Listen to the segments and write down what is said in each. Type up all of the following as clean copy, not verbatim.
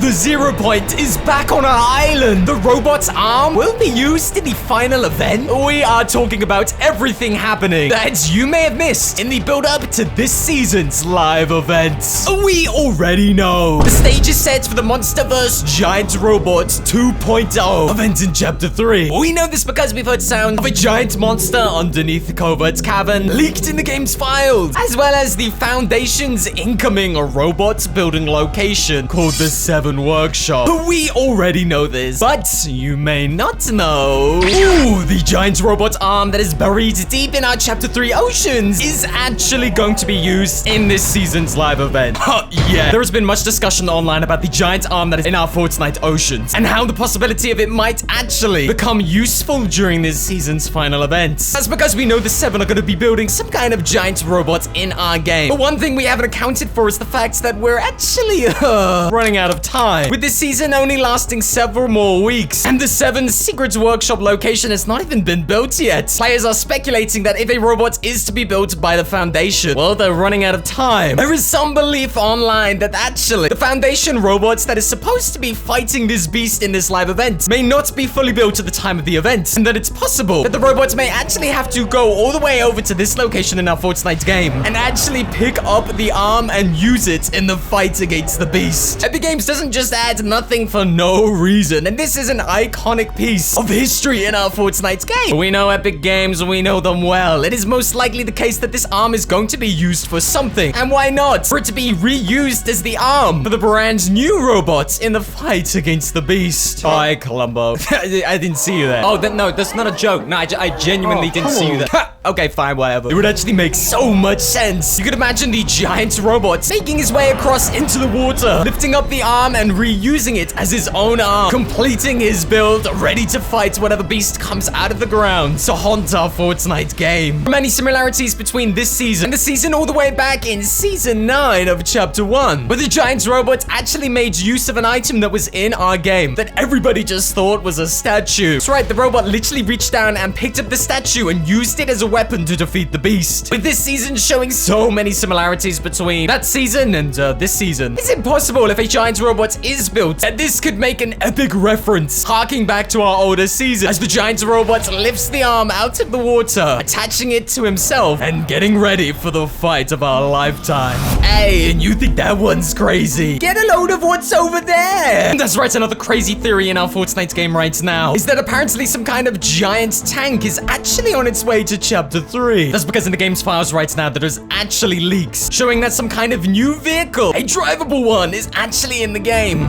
The 0 point is back on our island. The robot's arm will be used in the final event. We are talking about everything happening that you may have missed in the build-up to this season's live events. We already know. The stage is set for the MonsterVerse Giant Robots 2.0 event in Chapter 3. We know this because we've heard sound of a giant monster underneath the covert cavern leaked in the game's files, as well as the Foundation's incoming robots building location called the 7 Workshop. We already know this, but you may not know. Ooh, the giant robot arm that is buried deep in our Chapter 3 oceans is actually going to be used in this season's live event. Yeah. There has been much discussion online about the giant arm that is in our Fortnite oceans and how the possibility of it might actually become useful during this season's final events. That's because we know the 7 are going to be building some kind of giant robot in our game. But one thing we haven't accounted for is the fact that we're actually running out of time, with this season only lasting several more weeks, and the 7 Secret Workshop location has not even been built yet. Players are speculating that if a robot is to be built by the Foundation, well, they're running out of time. There is some belief online that actually the Foundation robots that is supposed to be fighting this beast in this live event may not be fully built at the time of the event, and that it's possible that the robots may actually have to go all the way over to this location in our Fortnite game and actually pick up the arm and use it in the fight against the beast. Epic Games doesn't just add nothing for no reason, and this is an iconic piece of history in our Fortnite game. We know Epic Games, we know them well. It is most likely the case that this arm is going to be used for something, and why not? For it to be reused as the arm for the brand new robots in the fight against the beast. Hi, Columbo. I didn't see you there. Oh, no, that's not a joke. No, I genuinely didn't see you there. Okay, fine, whatever. It would actually make so much sense. You could imagine the giant robot making his way across into the water, lifting up the arm and reusing it as his own arm, completing his build, ready to fight whatever beast comes out of the ground to haunt our Fortnite game. Many similarities between this season and the season all the way back in Season 9 of Chapter 1, where the giant robot actually made use of an item that was in our game that everybody just thought was a statue. That's right, the robot literally reached down and picked up the statue and used it as a weapon to defeat the beast. With this season showing so many similarities between that season and this season, it's impossible if a giant robot is built, and this could make an epic reference harking back to our older season as the giant robot lifts the arm out of the water, attaching it to himself and getting ready for the fight of our lifetime. Hey, and you think that one's crazy? Get a load of what's over there. That's right, another crazy theory in our Fortnite game right now is that apparently some kind of giant tank is actually on its way to Chapter 3. That's because in the game's files right now there's actually leaks showing that some kind of new vehicle, a drivable one, is actually in the game.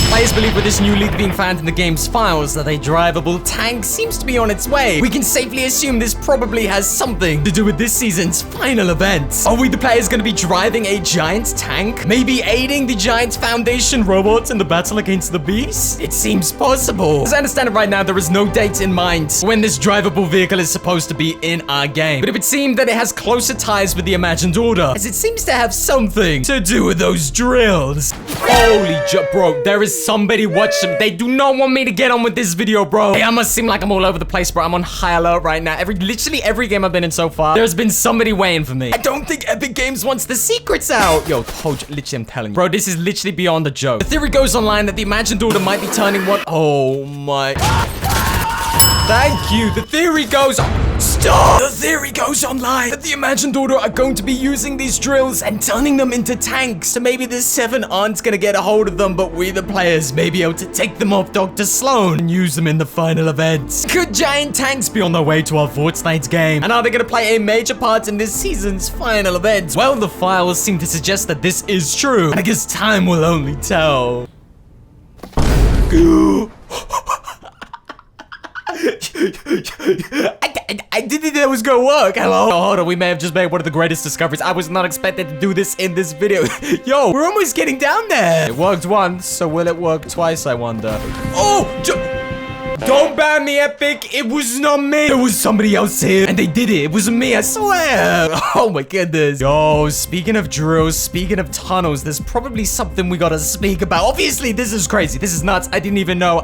Players believe with this new leak being found in the game's files that a drivable tank seems to be on its way. We can safely assume this probably has something to do with this season's final event. Are we the players going to be driving a giant tank? Maybe aiding the giant Foundation robots in the battle against the beast? It seems possible. As I understand it right now, there is no date in mind when this drivable vehicle is supposed to be in our game. But it would seem that it has closer ties with the Imagined Order, as it seems to have something to do with those drills. Holy bro, there is somebody watching. They do not want me to get on with this video, bro. Hey, I must seem like I'm all over the place, bro. I'm on high alert right now. Literally every game I've been in so far, there's been somebody waiting for me. I don't think Epic Games wants the secrets out. Yo, literally, I'm telling you. Bro, this is literally beyond a joke. The theory goes online that the Imagined Order might be turning what? Oh my. Thank you. The theory goes... Stop! The theory goes online that the Imagined Order are going to be using these drills and turning them into tanks. So maybe the 7 aren't gonna get a hold of them, but we the players may be able to take them off Dr. Sloan and use them in the final events. Could giant tanks be on their way to our Fortnite game? And are they gonna play a major part in this season's final event? Well, the files seem to suggest that this is true, and I guess time will only tell. I didn't think that was gonna work. Hello? Oh, hold on, we may have just made one of the greatest discoveries. I was not expected to do this in this video. Yo, we're almost getting down there. It worked once, so will it work twice, I wonder? Oh! Don't ban me, Epic. It was not me. There was somebody else here, and they did it. It wasn't me, I swear. Oh my goodness. Yo, speaking of drills, speaking of tunnels, there's probably something we gotta speak about. Obviously, this is crazy. This is nuts. I didn't even know.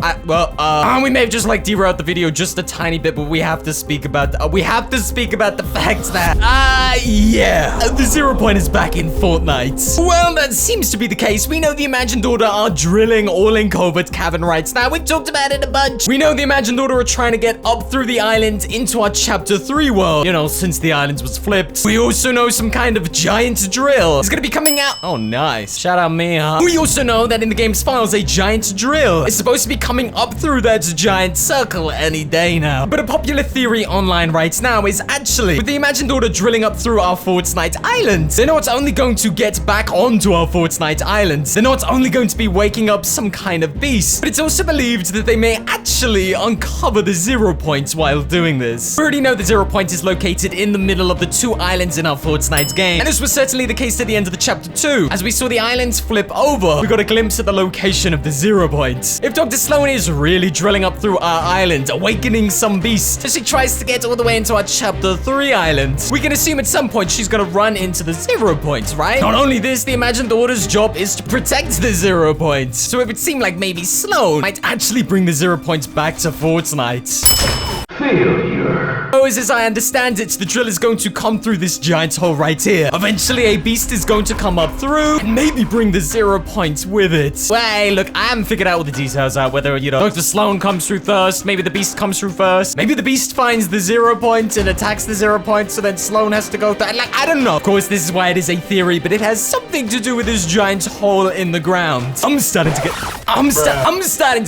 We may have just like derailed the video just a tiny bit, but we have to speak about the fact that yeah, the 0 point is back in Fortnite. Well, that seems to be the case. We know the Imagined Order are drilling all in Covert Cavern right now. We've talked about it a bunch. We know the Imagined Order are trying to get up through the island into our Chapter 3 world, you know, since the islands was flipped. We also know some kind of giant drill is gonna be coming out. Oh, nice. Shout out me, huh? We also know that in the game's files, a giant drill is supposed to be coming up through that giant circle any day now. But a popular theory online right now is actually, with the Imagined Order drilling up through our Fortnite Island, they're not only going to get back onto our Fortnite Island, they're not only going to be waking up some kind of beast, but it's also believed that they may actually uncover the 0 point while doing this. We already know the 0 point is located in the middle of the 2 islands in our Fortnite game, and this was certainly the case at the end of the Chapter 2. As we saw the islands flip over, we got a glimpse at the location of the 0 point. If Dr. Sloan is really drilling up through our island, awakening some beast, as she tries to get all the way into our Chapter 3 island, we can assume at some point she's gonna run into the 0 point, right? Not only this, the Imagined Order's job is to protect the 0 point. So it would seem like maybe Sloan might actually bring the 0 point back to Fortnite. Failure. Oh, as I understand it, the drill is going to come through this giant hole right here. Eventually, a beast is going to come up through and maybe bring the 0 point with it. Well, hey, look, I haven't figured out all the details out. Whether, you know, Dr. Sloan comes through first, maybe the beast comes through first. Maybe the beast finds the 0 point and attacks the 0 point, so then Sloan has to go through. Like, I don't know. Of course, this is why it is a theory, but it has something to do with this giant hole in the ground. I'm starting to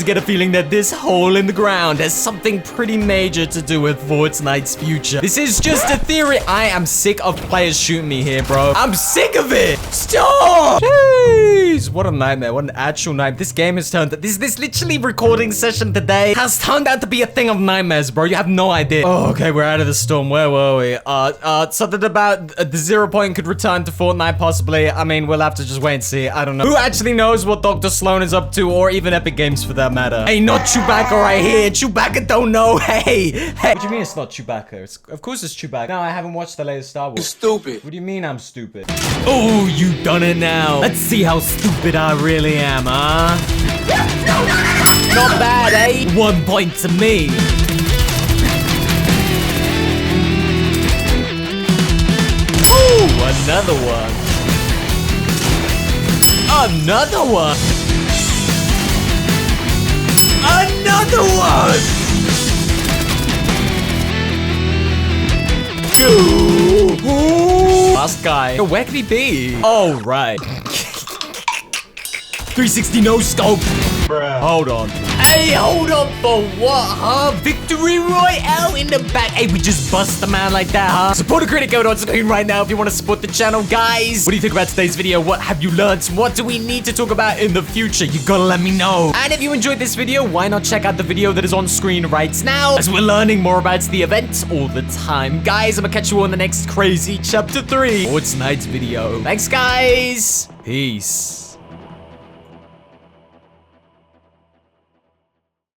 get a feeling that this hole in the ground has something pretty major to do with Fortnite's future. This is just a theory. I am sick of players shooting me here, bro. I'm sick of it. Stop. Jeez. What a nightmare. What an actual nightmare. This game has turned... This literally recording session today has turned out to be a thing of nightmares, bro. You have no idea. Oh, okay. We're out of the storm. Where were we? Something about the 0 point could return to Fortnite, possibly. I mean, we'll have to just wait and see. I don't know. Who actually knows what Dr. Sloan is up to, or even Epic Games for that matter? Hey, not Chewbacca right here. Chewbacca don't know. Hey. What do you mean it's not Chewbacca? Of course it's Chewbacca. No, I haven't watched the latest Star Wars. You're stupid. What do you mean I'm stupid? Oh, you done it now. Let's see how stupid I really am, huh? Not bad, eh? 1 point to me. Ooh, another one. Another one. Another one. Last guy. Yo, where could he be? Oh, right. 360 no scope. Bruh. Hold on. Hey, hold on for what, huh? Victory Royale in the back. Hey, we just bust the man like that, huh? Support a critic code on screen right now if you want to support the channel, guys. What do you think about today's video? What have you learned? What do we need to talk about in the future? You gotta let me know. And if you enjoyed this video, why not check out the video that is on screen right now, as we're learning more about the event all the time. Guys, I'm gonna catch you on the next crazy Chapter 3 Fortnite video. Thanks, guys. Peace.